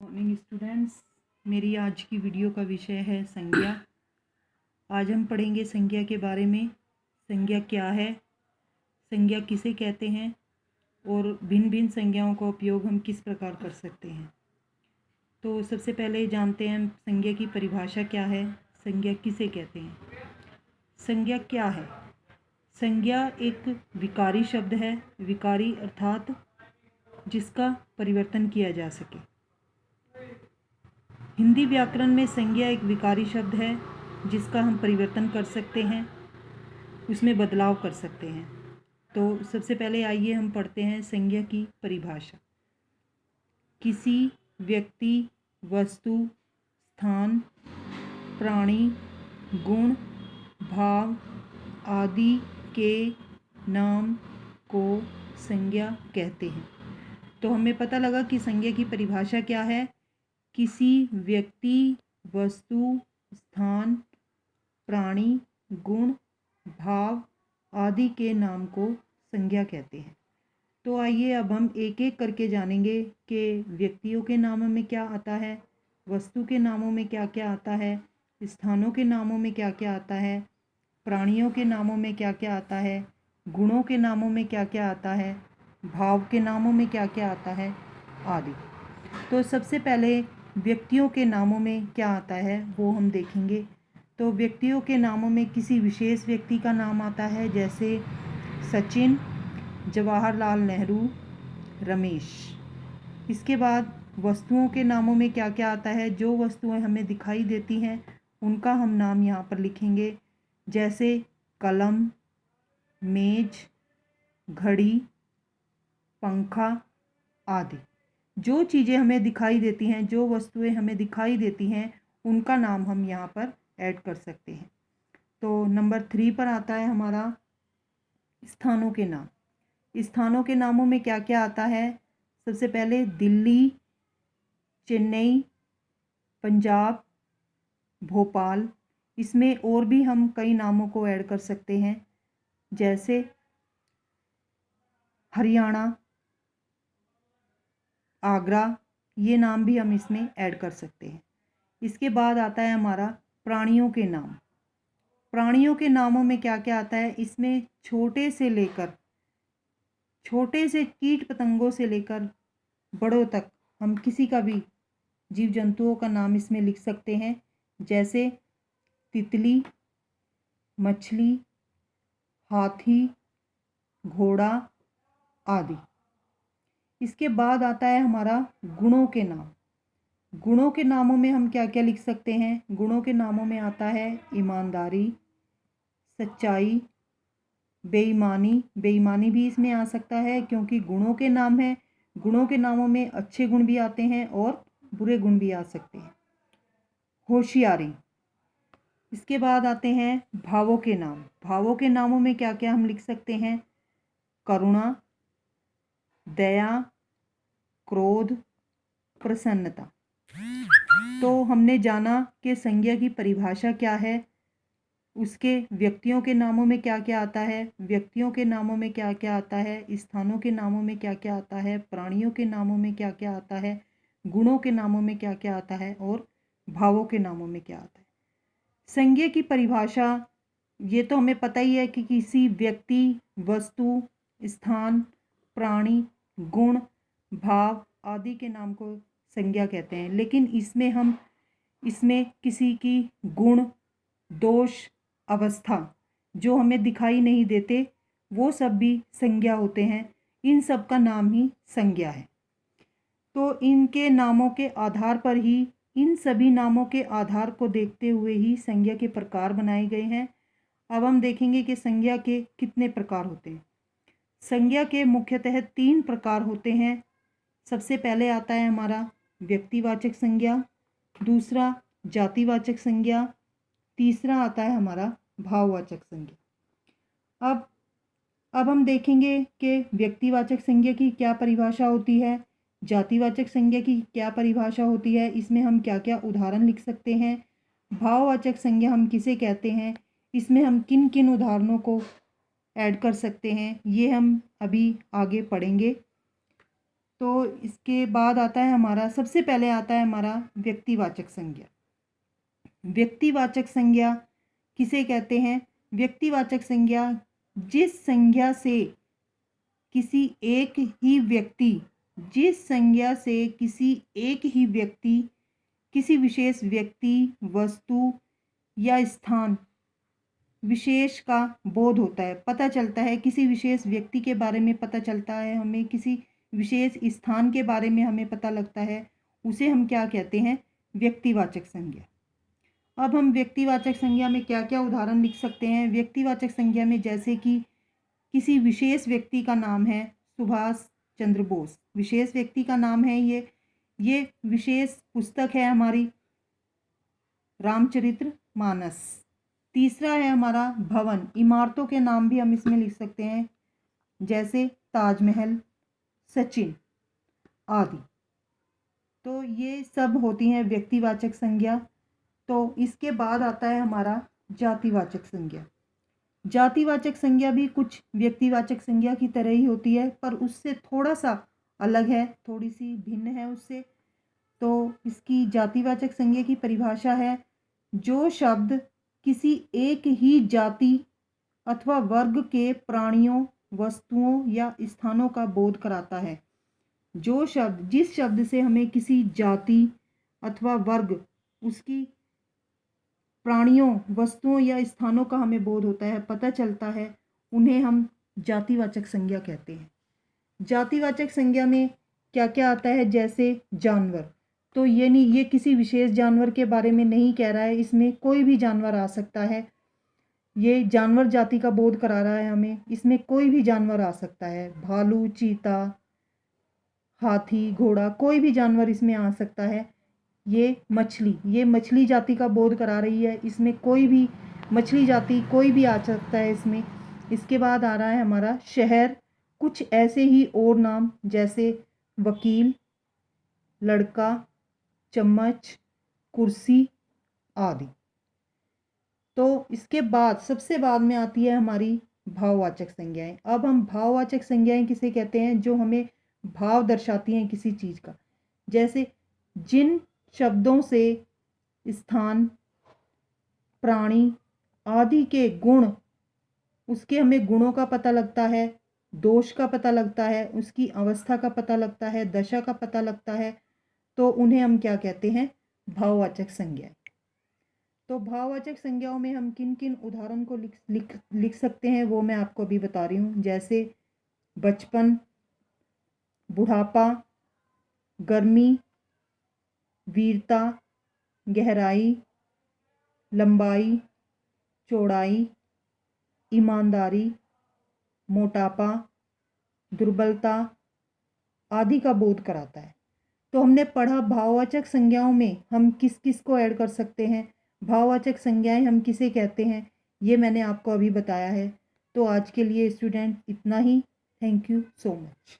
Morning students, मेरी आज की वीडियो का विषय है संज्ञा। आज हम पढ़ेंगे संज्ञा के बारे में। संज्ञा क्या है, संज्ञा किसे कहते हैं और भिन्न भिन्न संज्ञाओं का उपयोग हम किस प्रकार कर सकते हैं। तो सबसे पहले जानते हैं हम संज्ञा की परिभाषा क्या है, संज्ञा किसे कहते हैं। संज्ञा क्या है? संज्ञा एक विकारी शब्द है। विकारी अर्थात जिसका परिवर्तन किया जा सके। हिंदी व्याकरण में संज्ञा एक विकारी शब्द है जिसका हम परिवर्तन कर सकते हैं, उसमें बदलाव कर सकते हैं। तो सबसे पहले आइए हम पढ़ते हैं संज्ञा की परिभाषा। किसी व्यक्ति, वस्तु, स्थान, प्राणी, गुण, भाव आदि के नाम को संज्ञा कहते हैं। तो हमें पता लगा कि संज्ञा की परिभाषा क्या है। किसी व्यक्ति, वस्तु, स्थान, प्राणी, गुण, भाव आदि के नाम को संज्ञा कहते हैं। तो आइए अब हम एक एक करके जानेंगे कि व्यक्तियों के नामों में क्या आता है, वस्तु के नामों में क्या क्या आता है, स्थानों के नामों में क्या क्या आता है, प्राणियों के नामों में क्या क्या आता है, गुणों के नामों में क्या क्या आता है, भाव के नामों में क्या क्या आता है आदि। तो सबसे पहले व्यक्तियों के नामों में क्या आता है वो हम देखेंगे। तो व्यक्तियों के नामों में किसी विशेष व्यक्ति का नाम आता है, जैसे सचिन, जवाहरलाल नेहरू, रमेश। इसके बाद वस्तुओं के नामों में क्या क्या आता है। जो वस्तुएं हमें दिखाई देती हैं उनका हम नाम यहाँ पर लिखेंगे, जैसे कलम, मेज, घड़ी, पंखा आदि। जो चीज़ें हमें दिखाई देती हैं, जो वस्तुएं हमें दिखाई देती हैं, उनका नाम हम यहाँ पर ऐड कर सकते हैं। तो नंबर 3 पर आता है हमारा स्थानों के नाम। स्थानों के नामों में क्या क्या आता है। सबसे पहले दिल्ली, चेन्नई, पंजाब, भोपाल। इसमें और भी हम कई नामों को ऐड कर सकते हैं, जैसे हरियाणा, आगरा। ये नाम भी हम इसमें ऐड कर सकते हैं। इसके बाद आता है हमारा प्राणियों के नाम। प्राणियों के नामों में क्या क्या आता है। इसमें छोटे से कीट पतंगों से लेकर बड़ों तक हम किसी का भी जीव जंतुओं का नाम इसमें लिख सकते हैं, जैसे तितली, मछली, हाथी, घोड़ा आदि। इसके बाद आता है हमारा गुणों के नाम। गुणों के नामों में हम क्या क्या लिख सकते हैं। गुणों के नामों में आता है ईमानदारी, सच्चाई, बेईमानी। बेईमानी भी इसमें आ सकता है क्योंकि गुणों के नाम हैं। गुणों के नामों में अच्छे गुण भी आते हैं और बुरे गुण भी आ सकते हैं। होशियारी। इसके बाद आते हैं भावों के नाम। भावों के नामों में क्या क्या हम लिख सकते हैं। करुणा, दया, क्रोध, प्रसन्नता। तो हमने जाना कि संज्ञा की परिभाषा क्या है, उसके व्यक्तियों के नामों में क्या क्या आता है, व्यक्तियों के नामों में क्या क्या आता है, स्थानों के नामों में क्या क्या आता है, प्राणियों के नामों में क्या क्या आता है, गुणों के नामों में क्या क्या आता है और भावों के नामों में क्या आता है। संज्ञा की परिभाषा ये तो हमें पता ही है कि किसी व्यक्ति, वस्तु, स्थान, प्राणी, गुण, भाव आदि के नाम को संज्ञा कहते हैं। लेकिन इसमें किसी की गुण, दोष, अवस्था जो हमें दिखाई नहीं देते वो सब भी संज्ञा होते हैं। इन सब का नाम ही संज्ञा है। तो इनके नामों के आधार पर ही, इन सभी नामों के आधार को देखते हुए ही संज्ञा के प्रकार बनाए गए हैं। अब हम देखेंगे कि संज्ञा के कितने प्रकार होते हैं। संज्ञा के मुख्यतः 3 प्रकार होते हैं। सबसे पहले आता है हमारा व्यक्तिवाचक संज्ञा, दूसरा जातिवाचक संज्ञा, तीसरा आता है हमारा भाववाचक संज्ञा। अब हम देखेंगे कि व्यक्तिवाचक संज्ञा की क्या परिभाषा होती है, जातिवाचक संज्ञा की क्या परिभाषा होती है, इसमें हम क्या क्या उदाहरण लिख सकते हैं, भाववाचक संज्ञा हम किसे कहते हैं, इसमें हम किन किन उदाहरणों को ऐड कर सकते हैं, ये हम अभी आगे पढ़ेंगे। तो इसके बाद आता है हमारा, सबसे पहले आता है हमारा व्यक्तिवाचक संज्ञा। व्यक्तिवाचक संज्ञा किसे कहते हैं? व्यक्तिवाचक संज्ञा जिस संज्ञा से किसी एक ही व्यक्ति, जिस संज्ञा से किसी एक ही व्यक्ति, किसी विशेष व्यक्ति, वस्तु या स्थान विशेष का बोध होता है, पता चलता है। किसी विशेष व्यक्ति के बारे में पता चलता है हमें, किसी विशेष स्थान के बारे में हमें पता लगता है, उसे हम क्या कहते हैं? व्यक्तिवाचक संज्ञा। अब हम व्यक्तिवाचक संज्ञा में क्या क्या उदाहरण लिख सकते हैं? व्यक्तिवाचक संज्ञा में जैसे कि किसी विशेष व्यक्ति का नाम है सुभाष चंद्र बोस, विशेष व्यक्ति का नाम है ये विशेष पुस्तक है हमारी रामचरित्र मानस। तीसरा है हमारा भवन, इमारतों के नाम भी हम इसमें लिख सकते हैं, जैसे ताजमहल, सचिन आदि। तो ये सब होती हैं व्यक्तिवाचक संज्ञा। तो इसके बाद आता है हमारा जातिवाचक संज्ञा। जातिवाचक संज्ञा भी कुछ व्यक्तिवाचक संज्ञा की तरह ही होती है, पर उससे थोड़ा सा अलग है, थोड़ी सी भिन्न है उससे। तो इसकी जातिवाचक संज्ञा की परिभाषा है, जो शब्द किसी एक ही जाति अथवा वर्ग के प्राणियों, वस्तुओं या स्थानों का बोध कराता है। जो शब्द, जिस शब्द से हमें किसी जाति अथवा वर्ग, उसकी प्राणियों, वस्तुओं या स्थानों का हमें बोध होता है, पता चलता है, उन्हें हम जातिवाचक संज्ञा कहते हैं। जातिवाचक संज्ञा में क्या क्या आता है? जैसे जानवर, तो ये नहीं, ये किसी विशेष जानवर के बारे में नहीं कह रहा है, इसमें कोई भी जानवर आ सकता है। ये जानवर जाति का बोध करा रहा है हमें, इसमें कोई भी जानवर आ सकता है, भालू, चीता, हाथी, घोड़ा, कोई भी जानवर इसमें आ सकता है। ये मछली जाति का बोध करा रही है, इसमें कोई भी मछली जाति कोई भी आ सकता है इसमें। इसके बाद आ रहा है हमारा शहर, कुछ ऐसे ही और नाम जैसे वकील, लड़का, चम्मच, कुर्सी आदि। तो इसके बाद सबसे बाद में आती है हमारी भाववाचक संज्ञाएं। अब हम भाववाचक संज्ञाएं किसे कहते हैं? जो हमें भाव दर्शाती हैं किसी चीज़ का। जैसे जिन शब्दों से स्थान, प्राणी आदि के गुण, उसके हमें गुणों का पता लगता है, दोष का पता लगता है, उसकी अवस्था का पता लगता है, दशा का पता लगता है, तो उन्हें हम क्या कहते हैं? भाववाचक संज्ञा। तो भाववाचक संज्ञाओं में हम किन किन उदाहरण को लिख सकते हैं, वो मैं आपको अभी बता रही हूँ। जैसे बचपन, बुढ़ापा, गर्मी, वीरता, गहराई, लंबाई, चौड़ाई, ईमानदारी, मोटापा, दुर्बलता आदि का बोध कराता है। तो हमने पढ़ा भाववाचक संज्ञाओं में हम किस किस को ऐड कर सकते हैं, भाववाचक संज्ञाएं हम किसे कहते हैं, ये मैंने आपको अभी बताया है। तो आज के लिए स्टूडेंट इतना ही। Thank you so much.